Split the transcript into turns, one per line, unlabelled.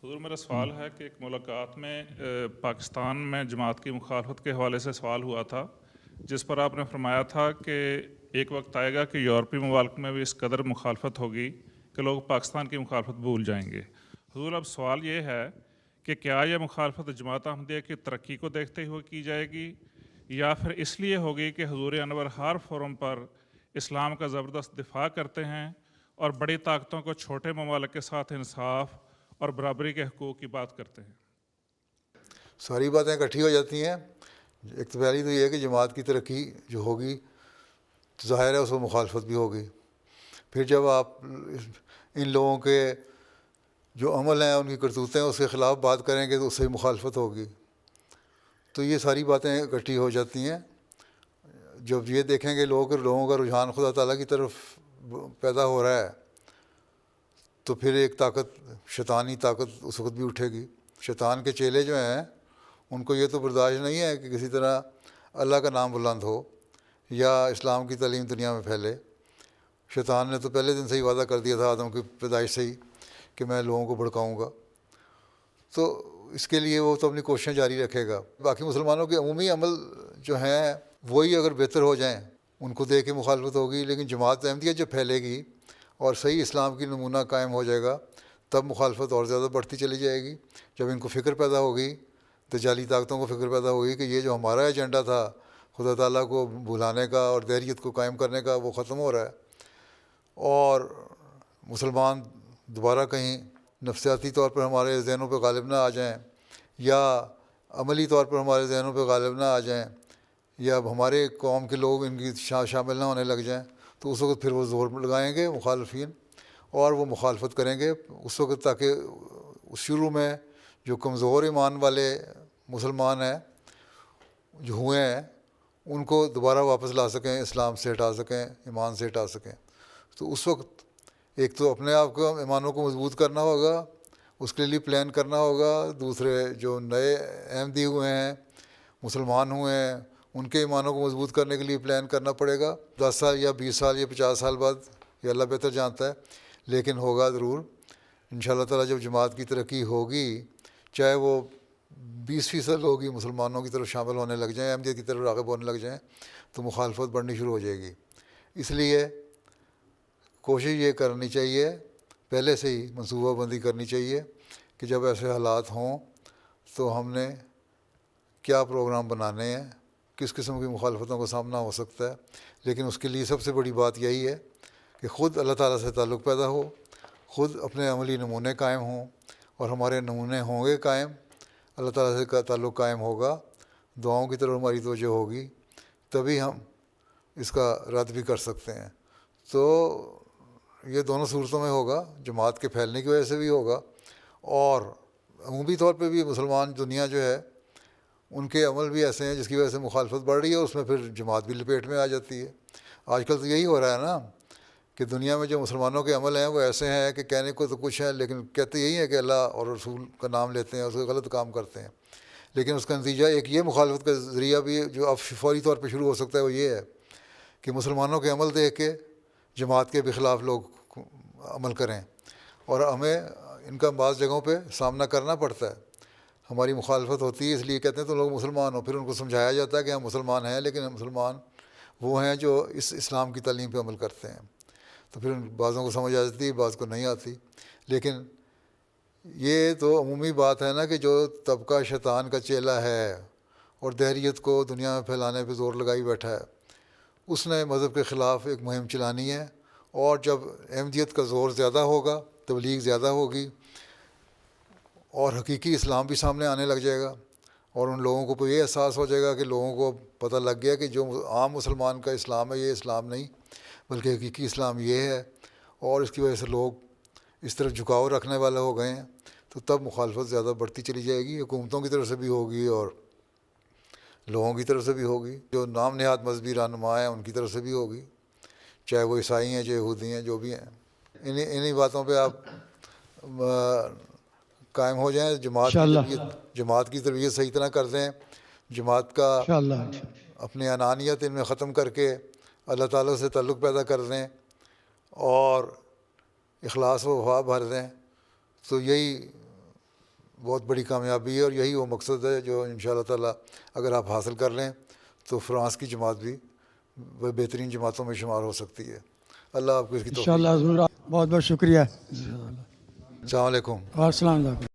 حضور میرا سوال ہے کہ ایک ملاقات میں پاکستان میں جماعت کی مخالفت کے حوالے سے سوال ہوا تھا، جس پر آپ نے فرمایا تھا کہ ایک وقت آئے گا کہ یورپی ممالک میں بھی اس قدر مخالفت ہوگی کہ لوگ پاکستان کی مخالفت بھول جائیں گے۔ حضور اب سوال یہ ہے کہ کیا یہ مخالفت جماعت احمدیہ کی ترقی کو دیکھتے ہوئے کی جائے گی، یا پھر اس لیے ہوگی کہ حضور انور ہر فورم پر اسلام کا زبردست دفاع کرتے ہیں اور بڑی طاقتوں کو چھوٹے ممالک کے ساتھ انصاف اور برابری کے حقوق کی بات کرتے ہیں؟
ساری باتیں اکٹھی ہو جاتی ہیں۔ ایک تو پہلی تو یہ ہے کہ جماعت کی ترقی جو ہوگی تو ظاہر ہے اس میں مخالفت بھی ہوگی۔ پھر جب آپ ان لوگوں کے جو عمل ہیں، ان کی کرتوتیں، اس کے خلاف بات کریں گے تو اس سے مخالفت ہوگی۔ تو یہ ساری باتیں اکٹھی ہو جاتی ہیں۔ جب یہ دیکھیں گے لوگوں کا رجحان خدا تعالیٰ کی طرف پیدا ہو رہا ہے تو پھر ایک طاقت، شیطانی طاقت اس وقت بھی اٹھے گی۔ شیطان کے چیلے جو ہیں ان کو یہ تو برداشت نہیں ہے کہ کسی طرح اللہ کا نام بلند ہو یا اسلام کی تعلیم دنیا میں پھیلے۔ شیطان نے تو پہلے دن سے ہی وعدہ کر دیا تھا آدم کی پیدائش سے ہی کہ میں لوگوں کو بھڑکاؤں گا، تو اس کے لیے وہ تو اپنی کوششیں جاری رکھے گا۔ باقی مسلمانوں کے عمومی عمل جو ہیں وہی اگر بہتر ہو جائیں ان کو دیکھ کے مخالفت ہوگی، لیکن جماعت احمدیہ جب پھیلے گی اور صحیح اسلام کی نمونہ قائم ہو جائے گا تب مخالفت اور زیادہ بڑھتی چلی جائے گی۔ جب ان کو فکر پیدا ہوگی، دجالی طاقتوں کو فکر پیدا ہوگی کہ یہ جو ہمارا ایجنڈا تھا خدا تعالیٰ کو بھلانے کا اور دہریت کو قائم کرنے کا وہ ختم ہو رہا ہے، اور مسلمان دوبارہ کہیں نفسیاتی طور پر ہمارے ذہنوں پہ غالب نہ آ جائیں یا عملی طور پر ہمارے ذہنوں پہ غالب نہ آ جائیں یا اب ہمارے قوم کے لوگ ان کی شامل نہ ہونے لگ جائیں، تو اس وقت پھر وہ زور لگائیں گے مخالفین اور وہ مخالفت کریں گے اس وقت، تاکہ شروع میں جو کمزور ایمان والے مسلمان ہیں جو ہوئے ہیں ان کو دوبارہ واپس لا سکیں، اسلام سے ہٹا سکیں، ایمان سے ہٹا سکیں۔ تو اس وقت ایک تو اپنے آپ کو ایمانوں کو مضبوط کرنا ہوگا، اس کے لیے پلان کرنا ہوگا۔ دوسرے جو نئے احمدی ہوئے ہیں، مسلمان ہوئے ہیں، ان کے ایمانوں کو مضبوط کرنے کے لیے پلان کرنا پڑے گا۔ 10 سال یا 20 سال یا 50 سال بعد یہ اللہ بہتر جانتا ہے، لیکن ہوگا ضرور انشاءاللہ تعالیٰ۔ جب جماعت کی ترقی ہوگی، چاہے وہ 20% ہوگی مسلمانوں کی طرف شامل ہونے لگ جائیں، احمدیت کی طرف راغب ہونے لگ جائیں، تو مخالفت بڑھنی شروع ہو جائے گی۔ اس لیے کوشش یہ کرنی چاہیے، پہلے سے ہی منصوبہ بندی کرنی چاہیے کہ جب ایسے حالات ہوں تو ہم نے کیا پروگرام بنانے ہیں، کس قسم کی مخالفتوں کا سامنا ہو سکتا ہے۔ لیکن اس کے لیے سب سے بڑی بات یہی ہے کہ خود اللہ تعالیٰ سے تعلق پیدا ہو، خود اپنے عملی نمونے قائم ہوں، اور ہمارے نمونے ہوں گے قائم، اللہ تعالیٰ سے تعلق قائم ہوگا، دعاؤں کی طرف ہماری توجہ ہوگی، تبھی ہم اس کا رد بھی کر سکتے ہیں۔ تو یہ دونوں صورتوں میں ہوگا، جماعت کے پھیلنے کی وجہ سے بھی ہوگا، اور عمومی طور پہ بھی مسلمان دنیا جو ہے ان کے عمل بھی ایسے ہیں جس کی وجہ سے مخالفت بڑھ رہی ہے، اس میں پھر جماعت بھی لپیٹ میں آ جاتی ہے۔ آج کل تو یہی ہو رہا ہے نا کہ دنیا میں جو مسلمانوں کے عمل ہیں وہ ایسے ہیں کہ کہنے کو تو کچھ ہے، لیکن کہتے یہی ہیں کہ اللہ اور رسول کا نام لیتے ہیں، اس کا غلط کام کرتے ہیں، لیکن اس کا نتیجہ ایک یہ مخالفت کا ذریعہ بھی جو اب فوری طور پہ شروع ہو سکتا ہے وہ یہ ہے کہ مسلمانوں کے عمل دیکھ کے جماعت کے بھی خلاف لوگ عمل کریں، اور ہمیں ان کا بعض جگہوں پہ سامنا کرنا پڑتا ہے۔ ہماری مخالفت ہوتی ہے، اس لیے کہتے ہیں تو لوگ مسلمان ہوں، پھر ان کو سمجھایا جاتا ہے کہ ہم مسلمان ہیں، لیکن ہم مسلمان وہ ہیں جو اس اسلام کی تعلیم پہ عمل کرتے ہیں، تو پھر بعضوں کو سمجھ آ جاتی ہے، بعض کو نہیں آتی۔ لیکن یہ تو عمومی بات ہے نا کہ جو طبقہ شیطان کا چیلا ہے اور دہریت کو دنیا میں پھیلانے پہ زور لگائی بیٹھا ہے، اس نے مذہب کے خلاف ایک مہم چلانی ہے، اور جب احمدیت کا زور زیادہ ہوگا، تبلیغ زیادہ ہوگی، اور حقیقی اسلام بھی سامنے آنے لگ جائے گا، اور ان لوگوں کو یہ احساس ہو جائے گا کہ لوگوں کو پتہ لگ گیا کہ جو عام مسلمان کا اسلام ہے یہ اسلام نہیں بلکہ حقیقی اسلام یہ ہے، اور اس کی وجہ سے لوگ اس طرف جھکاؤ رکھنے والے ہو گئے ہیں، تو تب مخالفت زیادہ بڑھتی چلی جائے گی، حکومتوں کی طرف سے بھی ہوگی اور لوگوں کی طرف سے بھی ہوگی، جو نام نہاد مذہبی رہنما ہیں ان کی طرف سے بھی ہوگی، چاہے وہ عیسائی ہیں، چاہے یہودی ہیں، جو بھی ہیں۔ انہی باتوں پہ آپ قائم ہو جائیں، جماعت کی تربیت صحیح طرح کر دیں، جماعت کا اپنی انانیت ان میں ختم کر کے اللہ تعالیٰ سے تعلق پیدا کر دیں اور اخلاص و وفا بھر دیں، تو یہی بہت بڑی کامیابی ہے، اور یہی وہ مقصد ہے جو انشاءاللہ تعالیٰ اگر آپ حاصل کر لیں تو فرانس کی جماعت بھی بہترین جماعتوں میں شمار ہو سکتی ہے۔ اللہ آپ کو اس کی توفیق۔
انشاءاللہ ضرور، بہت بہت شکریہ۔
السلام علیکم۔
السلام علیکم۔